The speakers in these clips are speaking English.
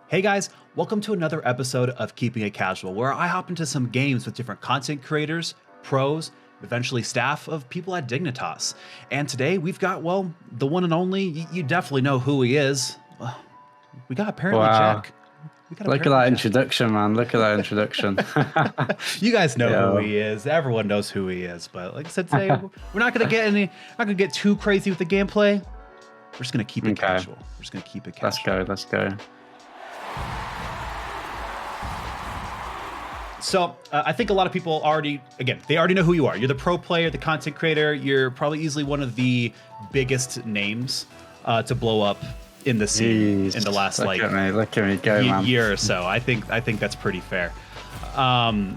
Hey guys, welcome to another episode of Keeping It Casual, where I hop into some games with different content creators, pros, eventually staff of people at Dignitas. And today we've got, well, the one and only, you definitely know who he is. We got apparently Jack. Look at that introduction, man. Look at that introduction. You guys know who he is. Everyone knows who he is. But like I said today, we're not gonna get too crazy with the gameplay. We're just gonna keep it casual. We're just gonna keep it casual. Let's go. So I think a lot of people already know who you are. You're the pro player, the content creator. You're probably easily one of the biggest names to blow up in the scene in the last look at me go, man. Year or so. I think that's pretty fair. Yeah.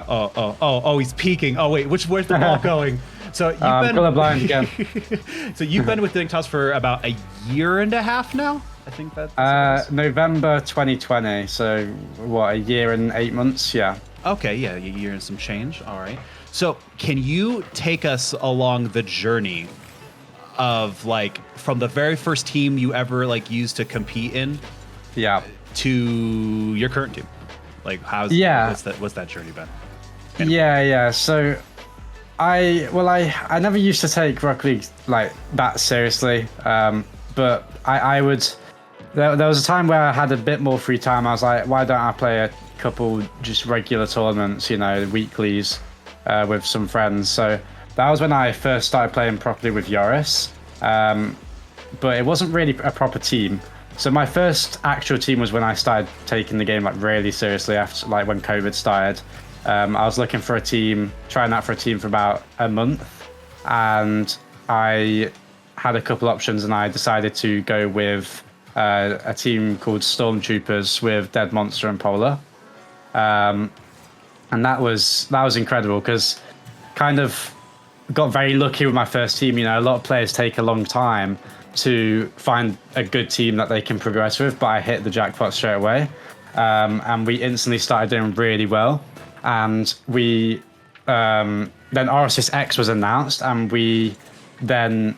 Oh, he's peeking. Oh wait, where's the ball going? So you've been colorblind again. So you've been with Dignitas for about a year and a half now. I think that's November 2020. So what, a year and 8 months? Yeah. Okay, yeah, a year and some change. All right. So can you take us along the journey of like from the very first team you ever like used to compete in, to your current team? Like what's that journey been? Anyway. Yeah. So I never used to take Rocket League like that seriously, but I would. There was a time where I had a bit more free time. I was like, why don't I play a couple just regular tournaments, weeklies, with some friends. So that was when I first started playing properly with Yoris, but it wasn't really a proper team. So my first actual team was when I started taking the game like really seriously after like when COVID started. I was looking for a team, trying out for a team for about a month, and I had a couple options, and I decided to go with a team called Stormtroopers with Dead Monster and Polar, and that was incredible because kind of got very lucky with my first team. A lot of players take a long time to find a good team that they can progress with, but I hit the jackpot straight away, and we instantly started doing really well. And we then RSS X was announced, and we then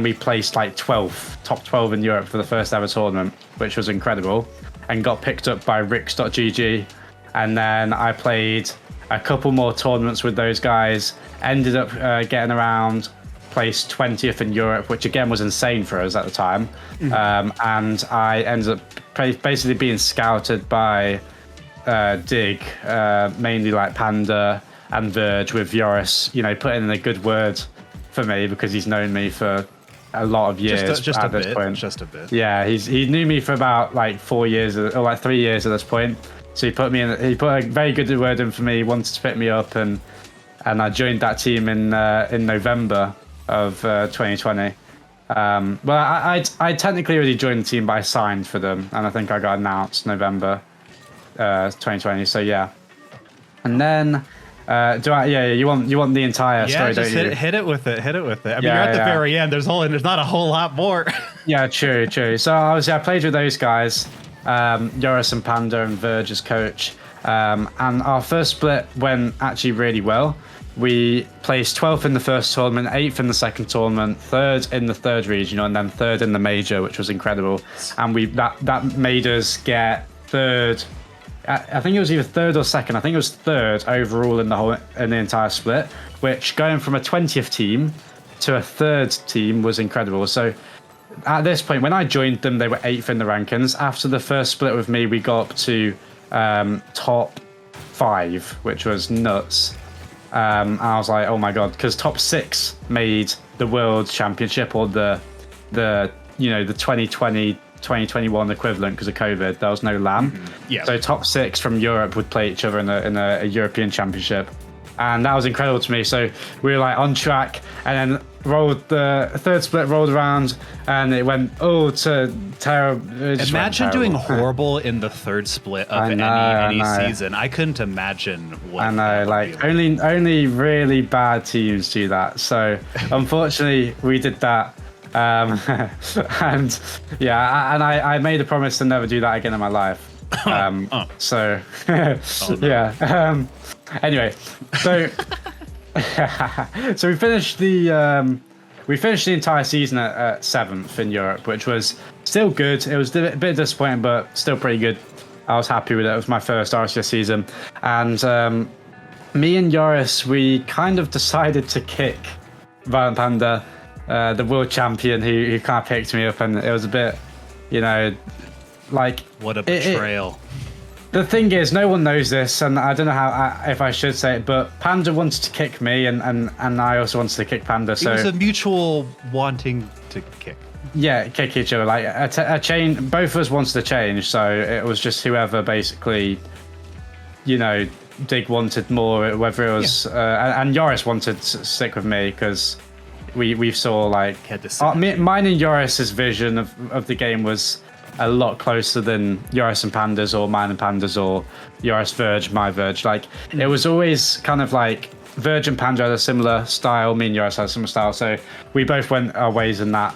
we placed like 12th, top 12 in Europe for the first ever tournament, which was incredible, and got picked up by Rix.gg. And then I played a couple more tournaments with those guys, ended up getting around, placed 20th in Europe, which again was insane for us at the time. And I ended up basically being scouted by Dig, mainly like Panda and Verge, with Yoris, putting in a good word for me because he's known me for a lot of years. Just at this point. Just a bit. Yeah, he knew me for about like 4 years or like 3 years at this point. So he put a very good word in for me, wanted to pick me up, and I joined that team in November of 2020. Well, I technically already joined the team, but I signed for them, and I think I got announced November 2020. So yeah, and then you want the entire story, just don't you? Hit it with it. I mean, you're at the very end. There's not a whole lot more. Yeah, true. So obviously I played with those guys, Yoris and Panda and Verge as coach, and our first split went actually really well. We placed 12th in the first tournament, 8th in the second tournament, 3rd in the third regional, and then 3rd in the major, which was incredible. And that made us get 3rd. I think it was either 3rd or 2nd. I think it was 3rd overall in the entire split, which going from a 20th team to a 3rd team was incredible. So at this point, when I joined them, they were 8th in the rankings. After the first split with me, we got up to top 5, which was nuts. And I was like, oh my god, because top 6 made the World Championship, or the 2020 2021 equivalent because of COVID. There was no LAN. Yeah. So top 6 from Europe would play each other in a European Championship, and that was incredible to me. So we were like on track, and then the 3rd split rolled around, and it went to terrible. Imagine doing horrible in the 3rd split of any season. I couldn't imagine what. I know, like only really bad teams do that. So unfortunately, we did that. And yeah, and I made a promise to never do that again in my life. So yeah. Anyway, so so we finished the entire season at 7th in Europe, which was still good. It was a bit disappointing, but still pretty good. I was happy with it. It was my first RCS season. And me and Joris, we kind of decided to kick Violent Panda, the world champion who kind of picked me up. And it was a bit, you know, like... What a betrayal. The thing is, no one knows this, and I don't know if I should say it, but Panda wanted to kick me, and I also wanted to kick Panda. So it was a mutual wanting to kick. Yeah, kick each other. Like a chain. Both of us wanted to change, so it was just whoever basically, you know, Dig wanted more. Whether it was and Joris wanted to stick with me because we saw like mine and Joris's vision of the game was a lot closer than Joris and Panda's, or mine and Panda's, or Joris Verge, my Verge. Like it was always kind of like Verge and Panda had a similar style, me and Joris had a similar style, so we both went our ways in that.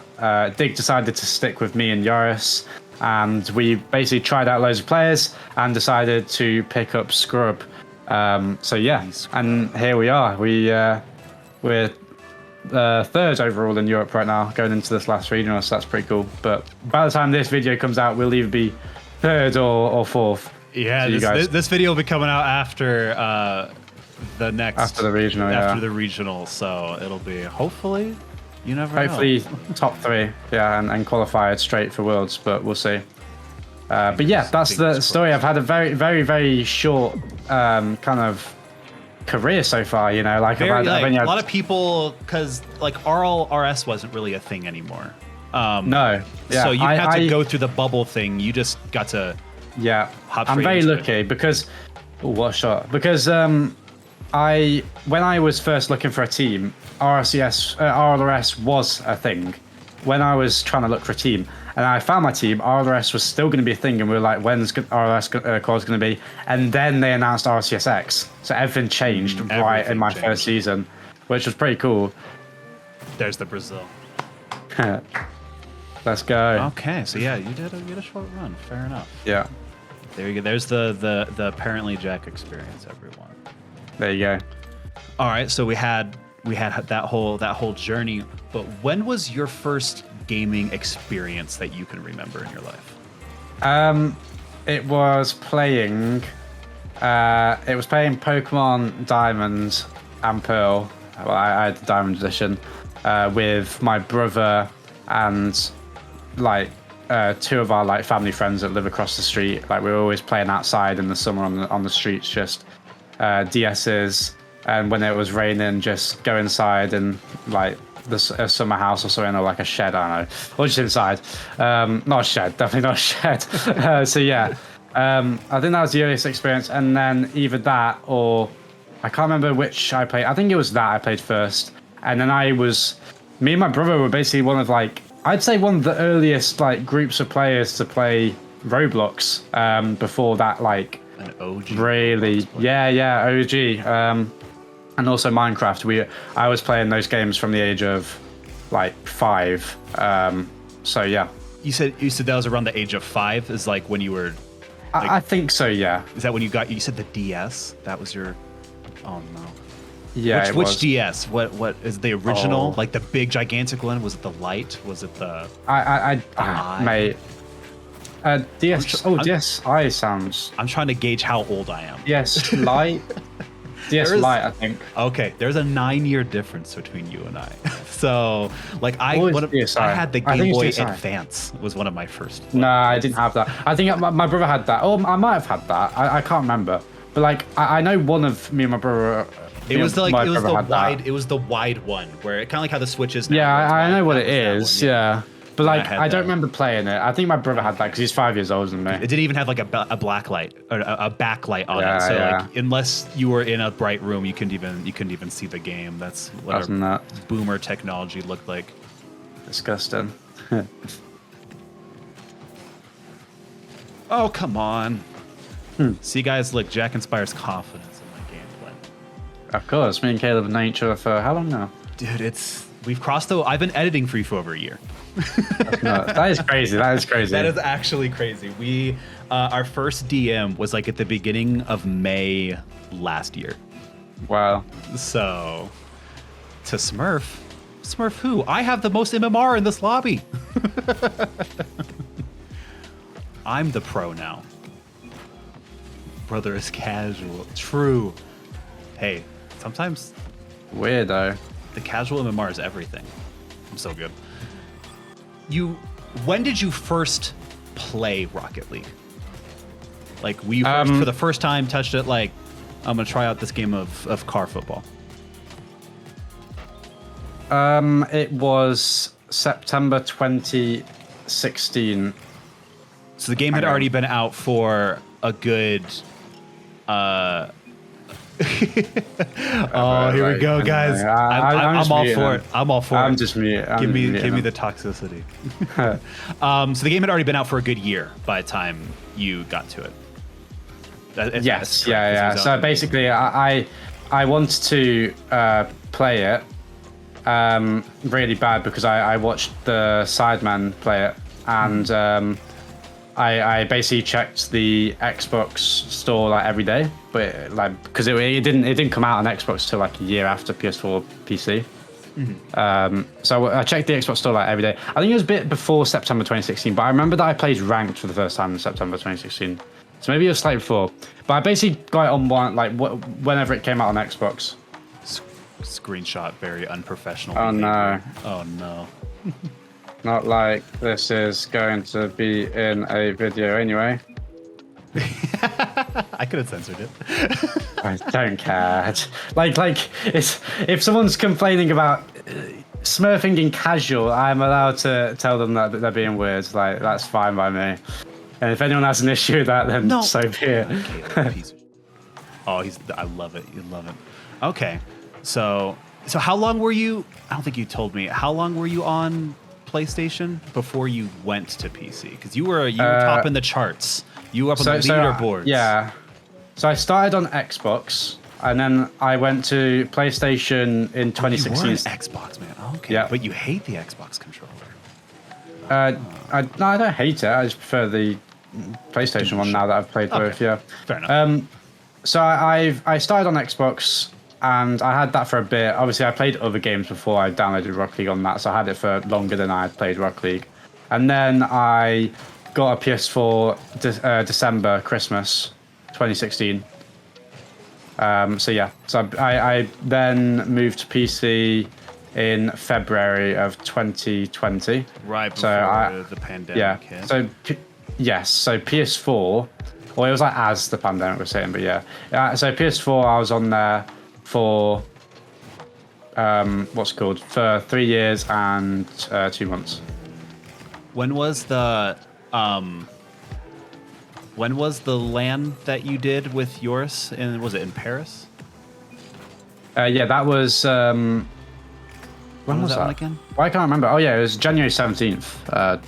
Dig decided to stick with me and Joris, and we basically tried out loads of players and decided to pick up Scrub. So yeah, and here we are. We're third overall in Europe right now, going into this last regional, so that's pretty cool. But by the time this video comes out, we'll either be third or fourth. Yeah, this video will be coming out after after the regional, so it'll be hopefully, you never know. Top 3, yeah, and qualified straight for Worlds, but we'll see. But yeah, that's the story. I've had a very, very, very short kind of career so far, you know, like a lot of people, because like RLRS wasn't really a thing anymore. No, yeah, so you had to go through the bubble thing. You just got to I'm very lucky because what a shot, because when I was first looking for a team, RLRS was a thing. When I was trying to look for a team and I found my team, RLRS was still going to be a thing, and we were like, when's RLRS calls going to be? And then they announced RCSX, so everything changed right in my first season, which was pretty cool. There's the Brazil. Let's go. Okay, so yeah, you did a short run. Fair enough. Yeah. There you go. There's the ApparentlyJack Experience, everyone. There you go. All right, so we had that whole journey, but when was your first gaming experience that you can remember in your life? It was playing Pokemon Diamond and Pearl. Well, I had the Diamond Edition with my brother and like 2 of our like family friends that live across the street. Like we were always playing outside in the summer on the streets, just DSs, and when it was raining, just go inside and like a summer house or something, or like a shed, I don't know, or just inside. Not a shed, definitely not a shed. So yeah, I think that was the earliest experience, and then either that or I can't remember which I played. I think it was that I played first, and then me and my brother were basically one of like, I'd say one of the earliest like groups of players to play Roblox. Before that, like an OG. Really, OG. And also Minecraft. I was playing those games from the age of like 5. So yeah. You said that was around the age of 5. Is like when you were. Like, I think so. Yeah. Is that when you said the DS? That was your. Oh no. Yeah. Which DS? What is the original? Like the big gigantic one? Was it the Lite? Was it the? Mate. DS. DSi sounds. I'm trying to gauge how old I am. DS Lite. DS Lite, I think. Okay, there's a 9-year difference between you and I. So, like, I had the Game Boy Advance. Was one of my first. No, I didn't have that. I think my brother had that. Oh, I might have had that. I can't remember. But like, I know one of me and my brother. It was the wide one where it kind of like how the Switch is now. Yeah, I know what it is. Yeah. But like, I don't remember playing it. I think my brother had that because he's 5 years older than me. It didn't even have like a black light or a backlight on it. So like, unless you were in a bright room, you couldn't even see the game. That's what our boomer technology looked like. Disgusting. Oh, come on. See, guys, look, Jack inspires confidence in my gameplay. Of course, me and Caleb have known each other for how long now? Dude, we've crossed the. I've been editing for you for over a year. That is crazy. That is crazy. That is actually crazy. We our first DM was like at the beginning of May last year. Wow. So to Smurf who? I have the most MMR in this lobby. I'm the pro now. Brother is casual. True. Hey, sometimes Weirdo. the casual MMR is everything. I'm so good. When did you first play Rocket League? Like, we first, for the first time touched it like, I'm gonna try out this game of car football? It was September 2016. So the game had already been out for a good. Oh, here we go, guys. I'm all for it. I'm all for it. I'm just mute. Give me the toxicity. So the game had already been out for a good year by the time you got to it. Yes, yeah. So basically, I wanted to play it really bad because I watched the Sideman play it, and I basically checked the Xbox store like every day, but like because it didn't come out on Xbox till like a year after PS4 PC. So I checked the Xbox store like every day. I think it was a bit before September 2016, but I remember that I played ranked for the first time in September 2016. So maybe it was slightly before, but I basically got it on whenever it came out on Xbox. Screenshot, very unprofessional. Oh no! Oh no! Not like this is going to be in a video anyway. I could have censored it. I don't care. Like it's if someone's complaining about smurfing in casual, I'm allowed to tell them that they're being weird. Like that's fine by me. And if anyone has an issue with that, then so be it. Oh, I love it. You love it. Okay, so how long were you? I don't think you told me. How long were you on PlayStation before you went to PC? Because you were topping the charts. You were up on the leaderboards. Yeah. So I started on Xbox, and then I went to PlayStation in 2016. You were an Xbox, man. Okay. Yeah. But you hate the Xbox controller. No, I don't hate it. I just prefer the PlayStation one now that I've played both. Yeah. Fair enough. So I started on Xbox, and I had that for a bit. Obviously, I played other games before I downloaded Rocket League on that, so I had it for longer than I had played Rocket League. And then I got a PS4 December, Christmas 2016. So yeah, so I then moved to PC in February of 2020. Right before the pandemic hit. So so PS4, well, it was like as the pandemic was hitting, but yeah. So PS4, I was on there for for 3 years and 2 months. When was the LAN that you did with yours? And was it in Paris? Yeah, that was. When was that one again? Well, I can't remember. Oh yeah, it was January 17th,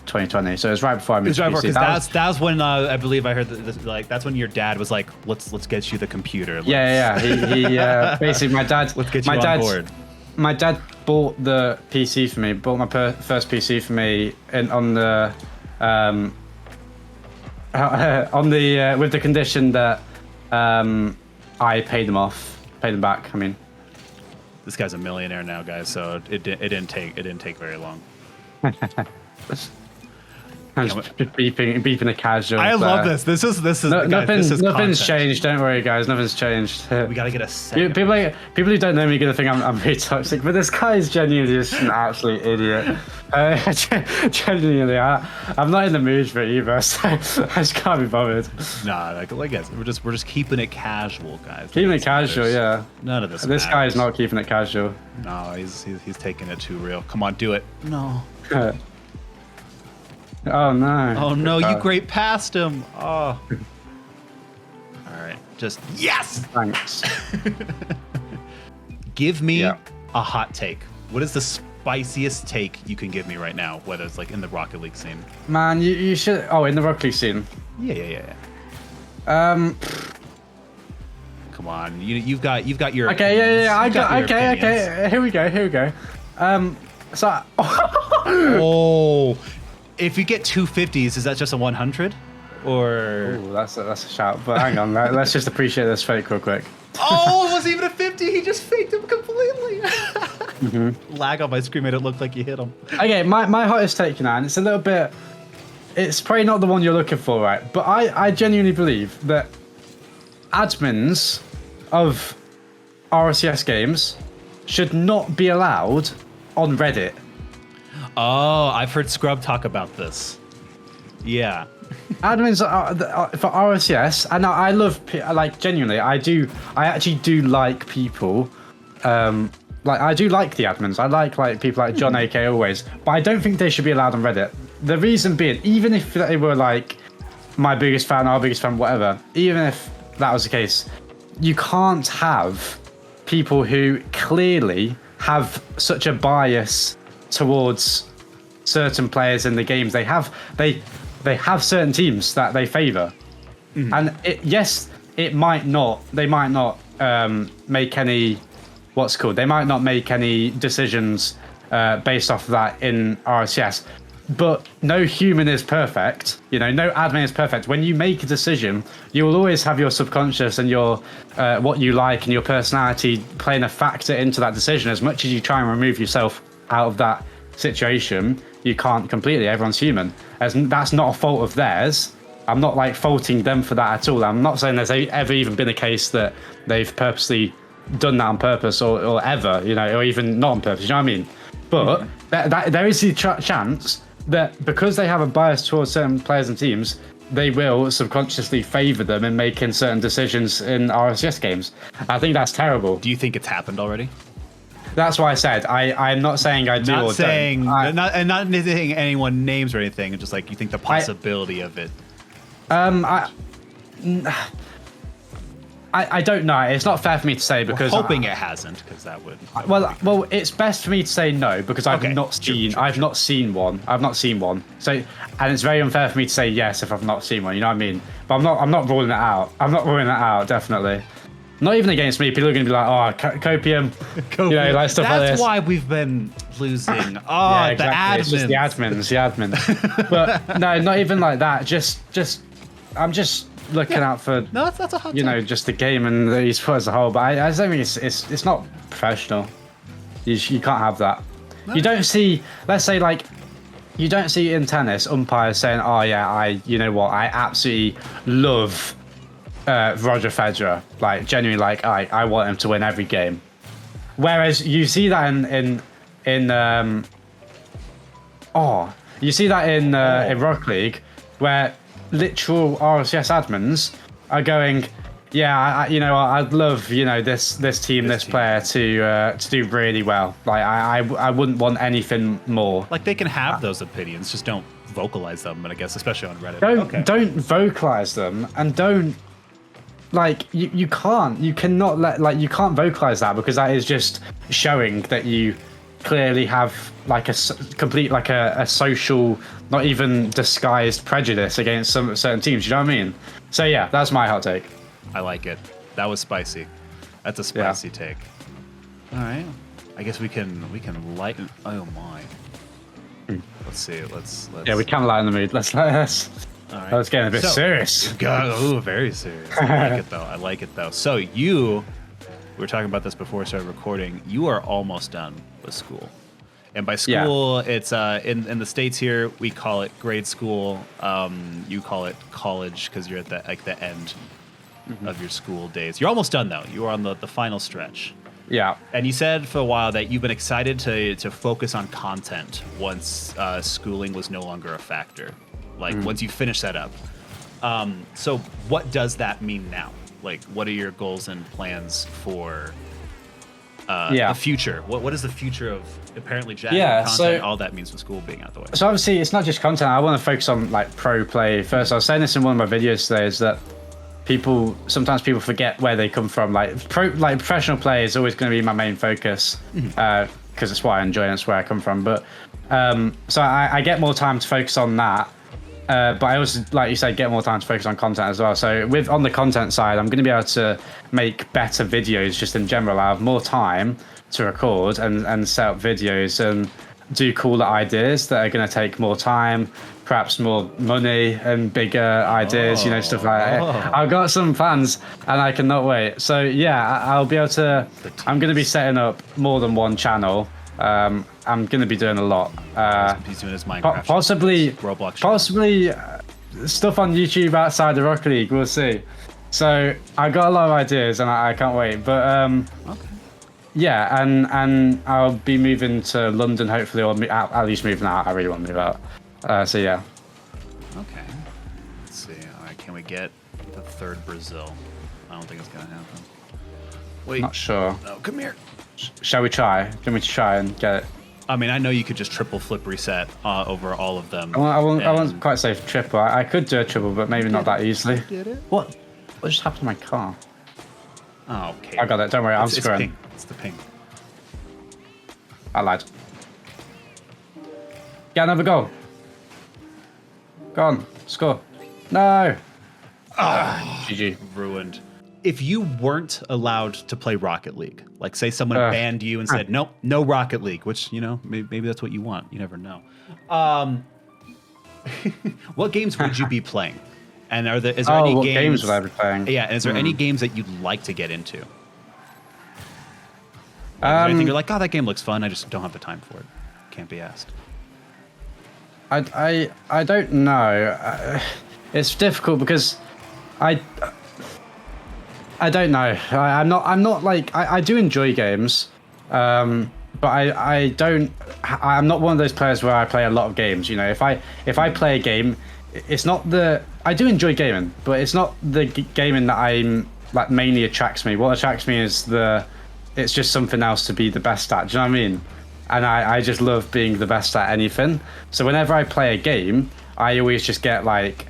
2020. So it was right before I moved to PC. That was when I believe I heard that, that's when your dad was like, let's get you the computer. Yeah. He basically my dad. Let's get you on board. My dad bought the PC for me. Bought my first PC for me on the with the condition that I paid them back. I mean. This guy's a millionaire now, guys. So it didn't take very long. I'm just beeping a casual. I love this. This is nothing's changed. Don't worry, guys. Nothing's changed. We gotta get a second. People who don't know me are gonna think I'm very toxic, but this guy is genuinely just an absolute idiot. Genuinely, I'm not in the mood for it either, so I just can't be bothered. Nah, like guys, we're just keeping it casual, guys. Keeping it casual, yeah. None of this. This guy is not keeping it casual. No, he's taking it too real. Come on, do it. No. Oh no! Oh no! You great past him. Oh. All right. Just yes. Thanks. Give me a hot take. What is the spiciest take you can give me right now? Whether it's like in the Rocket League scene. Man, you should. Oh, in the Rocket League scene. Yeah. Come on, you've got your. Okay, yeah. Okay. Here we go. So. Oh. If you get 250s, is that just a 100? Or ooh, that's a shout. But hang on, let's just appreciate this fake real quick. Oh, it wasn't even a 50. He just faked him completely. Lag on my screen made it look like you hit him. Okay, my hottest take now, and it's a little bit. it's probably not the one you're looking for, right? But I genuinely believe that admins of RCS games should not be allowed on Reddit. Oh, I've heard Scrub talk about this. Yeah. Admins for RCS, and I love, like, genuinely, I actually do like people, like, I do like the admins. I like people like John AK always, but I don't think they should be allowed on Reddit. The reason being, even if they were like my biggest fan, our biggest fan, whatever, even if that was the case, you can't have people who clearly have such a bias towards certain players in the games. They have certain teams that they favor, and they might not make any they might not make any decisions based off of that in RCS, but no human is perfect. You know, no admin is perfect. When you make a decision, you will always have your subconscious and your what you like and your personality playing a factor into that decision. As much as you try and remove yourself out of that situation, you can't completely. Everyone's human. That's not a fault of theirs. I'm not like faulting them for that at all. I'm not saying there's ever even been a case that they've purposely done that on purpose or ever, you know, or even not on purpose. You know what I mean? But there is the chance that because they have a bias towards certain players and teams, they will subconsciously favor them in making certain decisions in RCS games. I think that's terrible. Do you think it's happened already? That's why I said I'm not saying I do not or saying, don't. Not saying anyone names or anything. Just like you think the possibility of it. I don't know. It's not fair for me to say because we're hoping it hasn't, because that would. Well, it's best for me to say no because I've not seen one. I've not seen one. So, and it's very unfair for me to say yes if I've not seen one. You know what I mean? But I'm not ruling it out. I'm not ruling it out. Definitely. Not even against me. People are going to be like, "Oh, copium," you know, like stuff like this. That's why we've been losing. Oh, yeah, exactly. The admins. It's just the admins. But no, not even like that. I'm just looking out for that's a hot take. Just the game and the esports as a whole. But I just don't think it's not professional. You can't have that. No. You don't see, let's say, like, you don't see in tennis umpires saying, "Oh yeah, I absolutely love Roger Federer. Like, genuinely, like I want him to win every game." Whereas you see that in Rocket League, where literal RCS admins are going, "Yeah, I'd love this team, this player to do really well. Like, I wouldn't want anything more." Like, they can have those opinions, just don't vocalize them. And I guess especially on Reddit, don't vocalize them, and don't. Like, you can't vocalize that, because that is just showing that you clearly have like a complete, like a social, not even disguised prejudice against some certain teams. You know what I mean? So yeah, that's my hot take. I like it. That was spicy. That's a spicy take. All right. I guess we can lighten. Oh my. Let's see. Let's. Yeah, we can lighten the mood. Let's. All right. Let's get a bit serious. Very serious. I like it though. So we were talking about this before we started recording. You are almost done with school. And by school, it's in the States here, we call it grade school. You call it college because you're at the end of your school days. You're almost done though. You are on the final stretch. Yeah. And you said for a while that you've been excited to focus on content once schooling was no longer a factor. Like, once you finish that up. So what does that mean now? Like, what are your goals and plans for the future? What is the future of ApparentlyJack content? So, all that means with school being out the way. So obviously, it's not just content. I want to focus on like pro play first. I was saying this in one of my videos today, is that sometimes people forget where they come from. Like professional play is always going to be my main focus, because it's what I enjoy and it's where I come from. But so I get more time to focus on that. But I also, like you said, get more time to focus on content as well. So on the content side, I'm going to be able to make better videos just in general. I have more time to record and set up videos and do cooler ideas that are going to take more time, perhaps more money and bigger ideas, stuff like that. I've got some plans and I cannot wait. So yeah, I'll be able to, I'm going to be setting up more than one channel I'm going to be doing a lot. He's doing his Minecraft. Possibly, Roblox. possibly stuff on YouTube outside the Rocket League. We'll see. So I got a lot of ideas, and I can't wait. But Okay. yeah, and I'll be moving to London hopefully, or at least moving out. I really want to move out. So yeah. Okay. Let's see. All right. Can we get the third Brazil? I don't think it's gonna happen. Wait. Not sure. No. Come here. Shall we try? Do you want me to try and get it? I mean, I know you could just triple flip reset over all of them. I won't quite say triple. I could do a triple, but maybe not that easily. Did it? What just happened to my car? Oh, okay. I got it. Don't worry. I'm screwing. Ping. It's the ping. I lied. Get another goal. Go on. Score. No. GG. Ruined. If you weren't allowed to play Rocket League, like say someone banned you and said, nope, no Rocket League, which, you know, maybe that's what you want. You never know. What games would you be playing? And is there any what games would I be playing? Yeah, and is there any games that you'd like to get into? Like, is there anything you're like, oh, that game looks fun, I just don't have the time for it. Can't be asked. I don't know. It's difficult because I don't know. I'm not like I do enjoy games, but I don't. I'm not one of those players where I play a lot of games. You know, if I play a game, it's not the. I do enjoy gaming, but it's not the gaming that I'm like mainly attracts me. What attracts me is it's just something else to be the best at. Do you know what I mean? And I just love being the best at anything. So whenever I play a game, I always just get like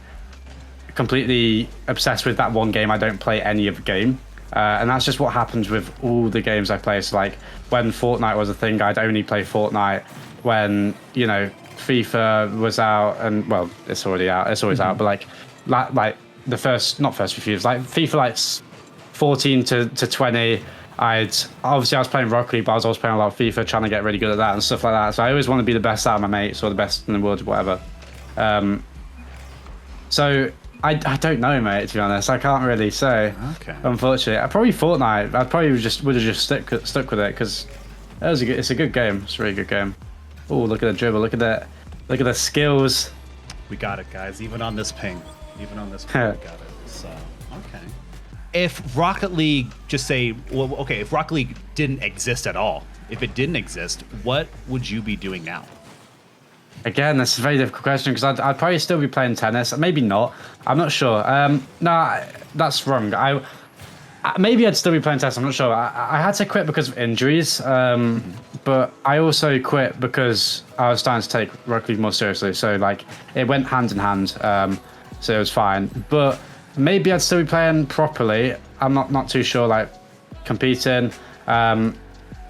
completely obsessed with that one game. I don't play any other game. And that's just what happens with all the games I play. So like when Fortnite was a thing, I'd only play Fortnite. When, you know, FIFA was out, and well, it's already out. It's always out. But like the first, not first few years, like FIFA like 14 to 20, I was playing Rocket League, but I was also playing a lot of FIFA, trying to get really good at that and stuff like that. So I always want to be the best out of my mates or the best in the world, or whatever. So I don't know, mate. To be honest, I can't really say. Okay. Unfortunately, probably Fortnite. I probably would have just stuck with it because it's a good game. It's a really good game. Oh, look at the dribble. Look at that. Look at the skills. We got it, guys. Even on this ping. Even on this ping, we got it. So, okay. If Rocket League, just say, well, okay, if Rocket League didn't exist at all, if it didn't exist, what would you be doing now? Again, that's a very difficult question because I'd probably still be playing tennis. Maybe not. I'm not sure. No, that's wrong. Maybe I'd still be playing tennis. I'm not sure. I had to quit because of injuries, but I also quit because I was starting to take Rocket League more seriously. So like it went hand in hand. So it was fine. But maybe I'd still be playing properly. I'm not too sure. Like competing.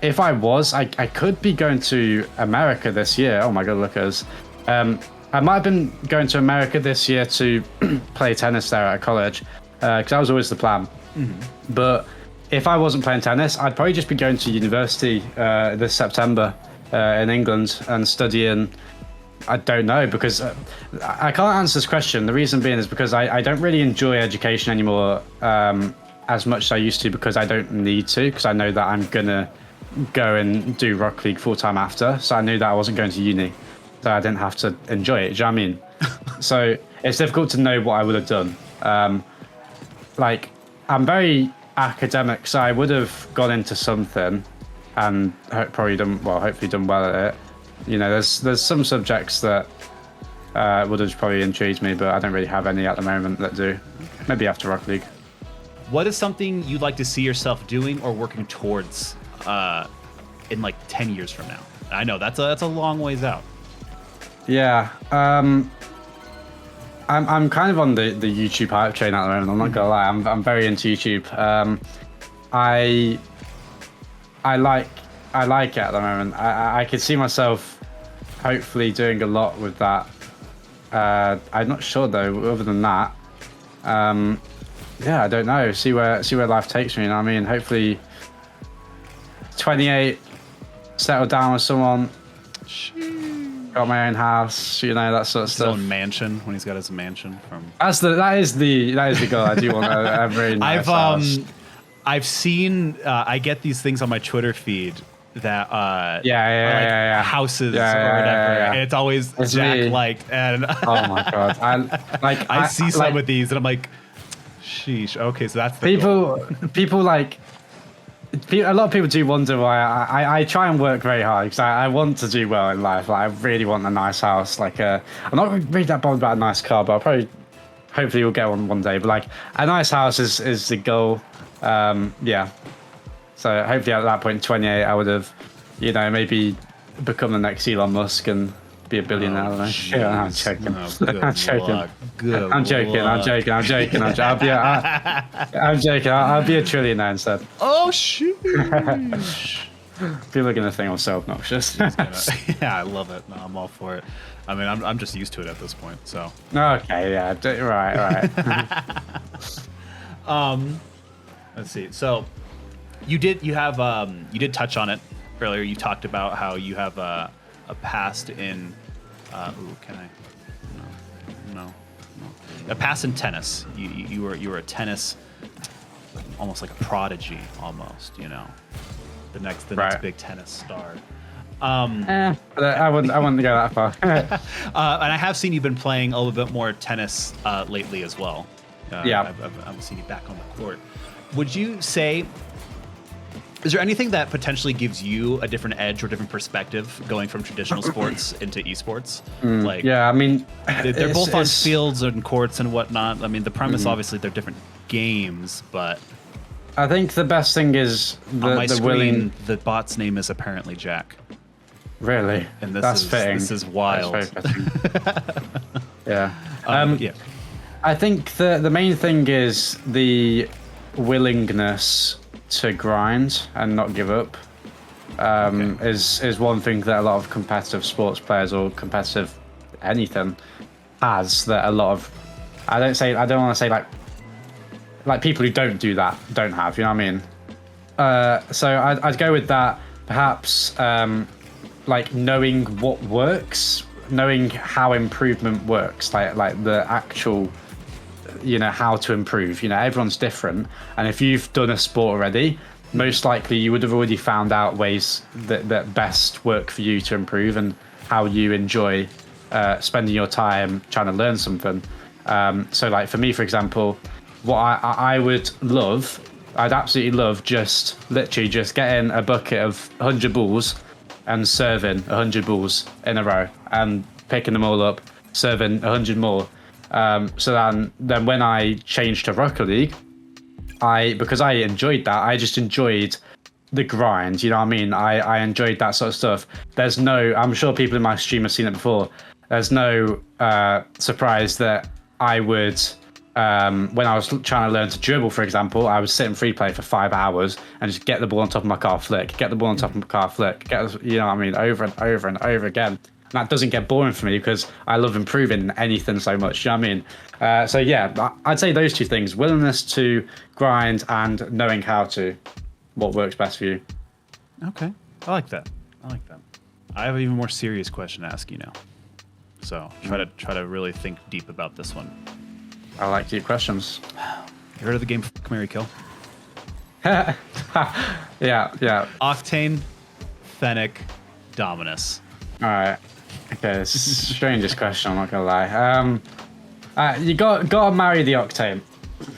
If I was, I could be going to America this year. Oh my God, look at us. I might have been going to America this year to play tennis there at college, because that was always the plan. Mm-hmm. But if I wasn't playing tennis, I'd probably just be going to university this September in England and studying. I don't know, because I can't answer this question. The reason being is because I don't really enjoy education anymore as much as I used to, because I don't need to, because I know that I'm going to go and do Rocket League full time after. So I knew that I wasn't going to uni, so I didn't have to enjoy it. Do you know what I mean? So it's difficult to know what I would have done. Like I'm very academic, so I would have gone into something and hopefully done well at it. You know, there's some subjects that would have probably intrigued me, but I don't really have any at the moment that do. Maybe after Rocket League. What is something you'd like to see yourself doing or working towards in like 10 years from now? I know that's a long ways out. Yeah, I'm kind of on the YouTube hype train at the moment. I'm not gonna lie, I'm very into YouTube. I like it at the moment. I could see myself hopefully doing a lot with that. I'm not sure though. Other than that, yeah, I don't know. See where life takes me. You know what I mean? Hopefully, 28, settle down with someone, got my own house. You know, that sort of stuff. His own mansion, when he's got his mansion from. That is the goal. I do want a very nice house. I've seen. I get these things on my Twitter feed that yeah. houses Yeah, or yeah, whatever, yeah. and it's always It's Jack me. liked. And Oh my god, I see some like, of these, and I'm like, sheesh. Okay, so that's the goal. people like. A lot of people do wonder why I try and work very hard because I want to do well in life. Like, I really want a nice house. Like, I'm not really that bothered about a nice car, but I'll probably, hopefully, we'll get one day. But like, a nice house is the goal. Yeah. So hopefully, at that point, 28, I would have, maybe become the next Elon Musk and be a billionaire. I don't know. Yeah, I'm joking. I'm joking. I'm joking. I'll be a trillionaire instead. Oh shoot! People are gonna think I'm so obnoxious. Yeah, I love it. No, I'm all for it. I mean, I'm just used to it at this point. So. Okay. Yeah. Right. Let's see. So, you did touch on it earlier. You talked about how you have a past in. Can I? No. A past in tennis. You were a tennis, almost like a prodigy, almost. The next big tennis star. But I wouldn't go that far. And I have seen you've been playing a little bit more tennis lately as well. Yeah. I've seen you back on the court. Would you say? Is there anything that potentially gives you a different edge or different perspective going from traditional sports into esports? Yeah, I mean, they're both on fields and courts and whatnot. I mean, the premise obviously they're different games, but I think the best thing is on my screen, the bot's name is ApparentlyJack. Really, and that's fitting. This is wild. Yeah. Yeah. I think the main thing is the willingness to grind and not give up. Is one thing that a lot of competitive sports players or competitive anything has that a lot of I don't want to say like people who don't do that don't have, you know what I mean? So I'd go with that. Perhaps like knowing what works, knowing how improvement works, like the actual how to improve. Everyone's different, and if you've done a sport already, most likely you would have already found out ways that best work for you to improve and how you enjoy spending your time trying to learn something. So like for me, for example, what I'd absolutely love just getting a bucket of 100 balls and serving 100 balls in a row and picking them all up, serving 100 more. So then when I changed to Rocket League, because I enjoyed that, I just enjoyed the grind, you know what I mean? I enjoyed that sort of stuff. I'm sure people in my stream have seen it before. There's no surprise that I would, when I was trying to learn to dribble, for example, I would sit in free play for 5 hours and just get the ball on top of my car, flick, get the ball on top of my car, flick, you know what I mean, over and over and over again. And that doesn't get boring for me because I love improving anything so much. You know what I mean? So yeah, I'd say those two things: willingness to grind and knowing what works best for you. Okay, I like that. I have an even more serious question to ask you now. So try to really think deep about this one. I like deep questions. You heard of the game Fuck, Marry, Kill? Yeah. Octane, Fennec, Dominus. All right. Okay, it's the strangest question, I'm not gonna lie. You gotta marry the Octane.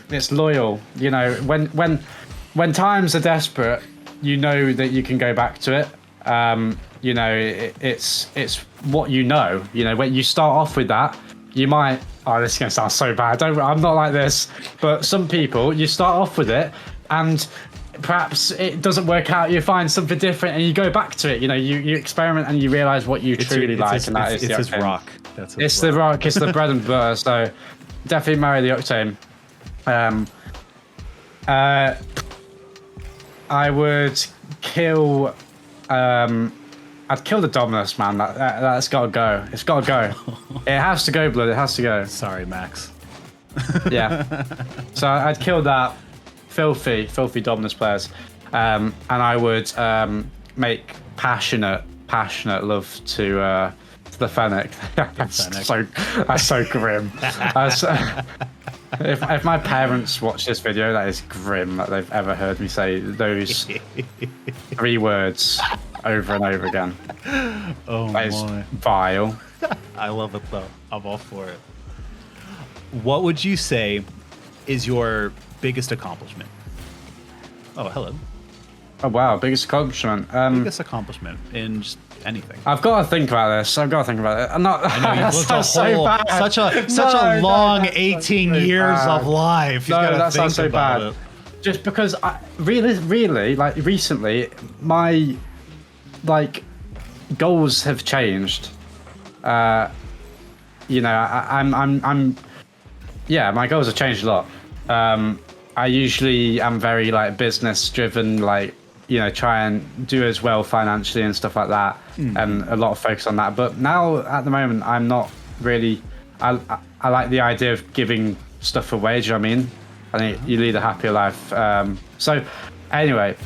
It's loyal. When times are desperate, you know that you can go back to it. It's what you know. When you start off with that, you might. Oh, this is gonna sound so bad. I'm not like this, but some people, you start off with it, and perhaps it doesn't work out. You find something different, and you go back to it. You experiment, and you realize what you truly like, and that is the Octane. It's his rock. It's the rock. It's the bread and butter. So definitely marry the Octane. I would kill. I'd kill the Dominus, man. That's gotta go. It's gotta go. It has to go, blood. It has to go. Sorry, Max. Yeah. So I'd kill that filthy Dominus players, and I would make passionate love to the Fennec. That's so grim. If my parents watch this video, that is grim that they've ever heard me say those 3 words. over and over again. Oh That is my. vile. I love it though. I'm all for it. What would you say is your biggest accomplishment? Oh, hello. Oh wow, biggest accomplishment. Biggest accomplishment in just anything. I've got to think about this. I've got to think about it. I'm not. I know you've lived a so bad. such a No, long that sounds 18 so years bad. of life. You No, gotta that sounds think so about bad. it. Just because I really like recently, my like goals have changed. You know, I'm yeah, my goals have changed a lot. I usually am very like business driven, like, you know, try and do as well financially and stuff like that, and a lot of focus on that. But now at the moment, I'm not really. I like the idea of giving stuff away. Do you know what I mean? I think you lead a happier life. So anyway,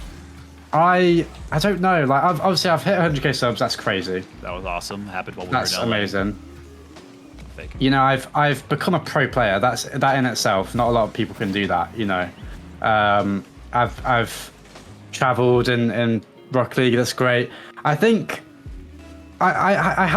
I don't know. Like, obviously I've hit 100k subs. That's crazy. That was awesome. Happened while we That's were in LA. amazing. Fake. You know, I've become a pro player. That in itself, not a lot of people can do that. You know, I've traveled in Rocket League. That's great. I think I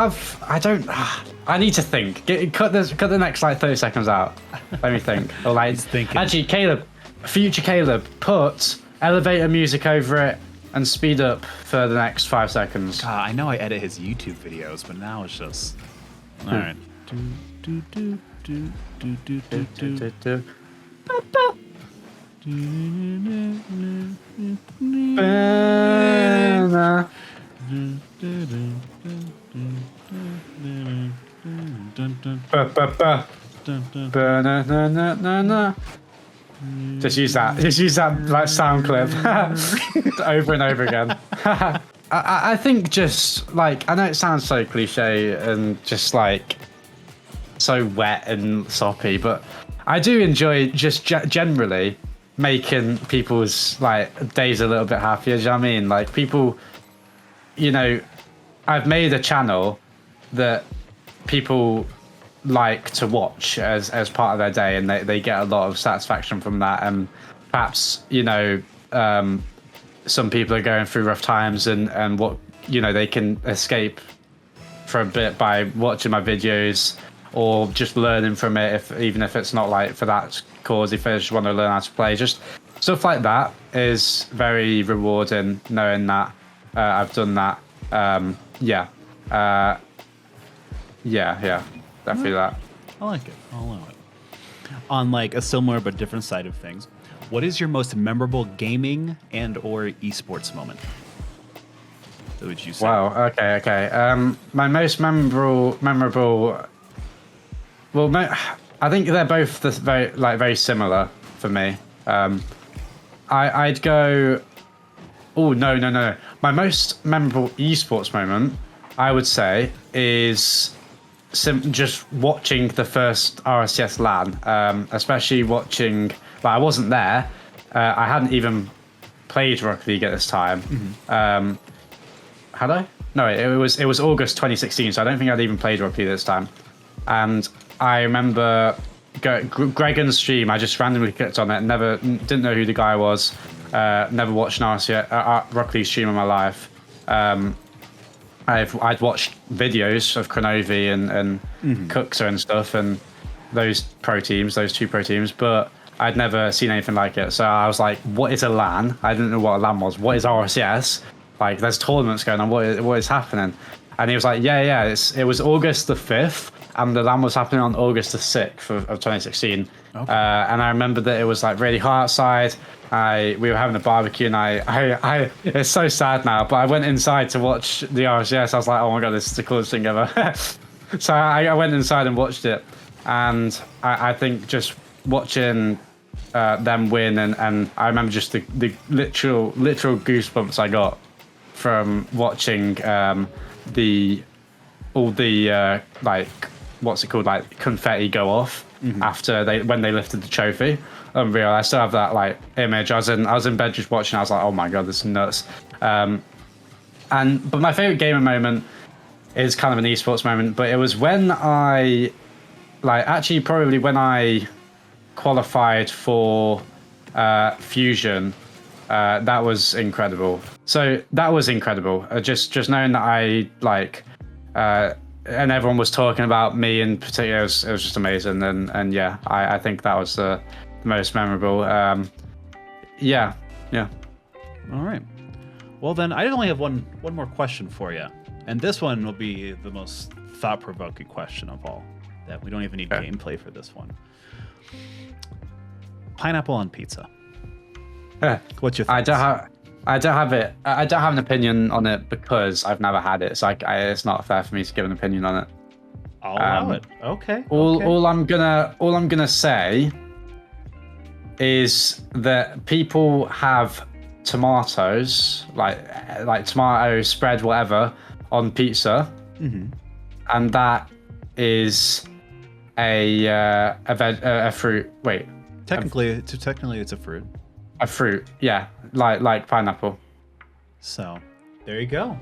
need to think. Cut the next like 30 seconds out. Let me think. Or like, He's thinking. actually, Caleb, future Caleb, put elevator music over it and speed up for the next 5 seconds. God, I know I edit his YouTube videos, but now it's just all right. Just use that like sound clip over and over again. I think just like, I know it sounds so cliche and just like so wet and soppy, but I do enjoy just generally making people's like days a little bit happier. Do you know what I mean? Like, people, you know, I've made a channel that people like to watch as part of their day, and they get a lot of satisfaction from that. And perhaps, you know, some people are going through rough times, and what, you know, they can escape for a bit by watching my videos or just learning from it, even if it's not like for that cause, if they just want to learn how to play. Just stuff like that is very rewarding, knowing that I've done that. Yeah, definitely that. I like it. I'll allow it. On like a similar but different side of things, what is your most memorable gaming and or esports moment? What would you say? Wow. Okay. My most memorable. Well, I think they're both very similar for me. I'd go. Oh no! My most memorable esports moment, I would say, is just watching the first RCS LAN, especially watching. But I wasn't there. I hadn't even played Rocket League at this time. Had I? No, it was August 2016, so I don't think I'd even played Rocket League this time. And I remember Gregan's stream. I just randomly clicked on it. Didn't know who the guy was. Never watched an Rocket League stream in my life. I'd watched videos of Kronovi and Cookser and stuff, and those two pro teams, but I'd never seen anything like it. So I was like, what is a LAN? I didn't know what a LAN was. What is RCS? Like, there's tournaments going on. What is happening? And he was like, yeah. It was August the 5th, and the LAN was happening on August the 6th of 2016. Okay. And I remember that it was like really hot outside. We were having a barbecue, and I it's so sad now, but I went inside to watch the RCS. I was like, oh my god, this is the coolest thing ever. So I went inside and watched it, and I think just watching them win, and I remember just the literal goosebumps I got from watching all the like, what's it called, like confetti go off after when they lifted the trophy. Unreal. I still have that like image. I was in bed just watching. I was like, oh my god, this is nuts. But my favorite gaming moment is kind of an esports moment. But it was when I probably when I qualified for Fusion. That was incredible. So that was incredible. Just knowing that I like, and everyone was talking about me in particular, it was just amazing. And yeah, I think that was the most memorable. Yeah. All right. Well, then I only have one more question for you, and this one will be the most thought-provoking question of all. That we don't even need gameplay for this one. Pineapple on pizza. What's your thoughts? I don't have it. I don't have an opinion on it because I've never had it. So it's not fair for me to give an opinion on it. I'll allow it. Okay. All I'm gonna say is that people have tomatoes, like tomato spread, whatever, on pizza, and that is a fruit. Wait, technically, it's a fruit. A fruit, yeah, like pineapple. So there you go.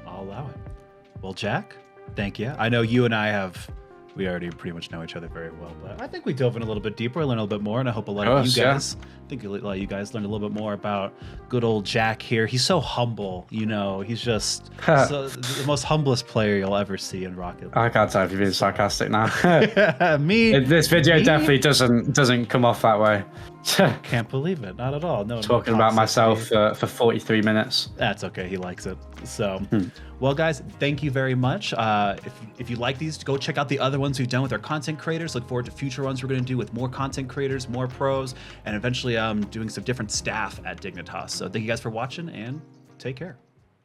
I'll allow it. Well, Jack, thank you. I know you and we already pretty much know each other very well, but I think we dove in a little bit deeper, learned a little bit more, and I hope a lot of you guys, a lot of you guys learned a little bit more about good old Jack here. He's so humble, he's just the most humblest player you'll ever see in Rocket League. I can't tell if you're being sarcastic now. This video me? definitely doesn't come off that way. Can't believe it. Not at all. No. Talking about myself for 43 minutes. That's okay. He likes it. So, well, guys, thank you very much. If you like these, go check out the other ones we've done with our content creators. Look forward to future ones we're going to do with more content creators, more pros, and eventually doing some different staff at Dignitas. So thank you guys for watching, and take care.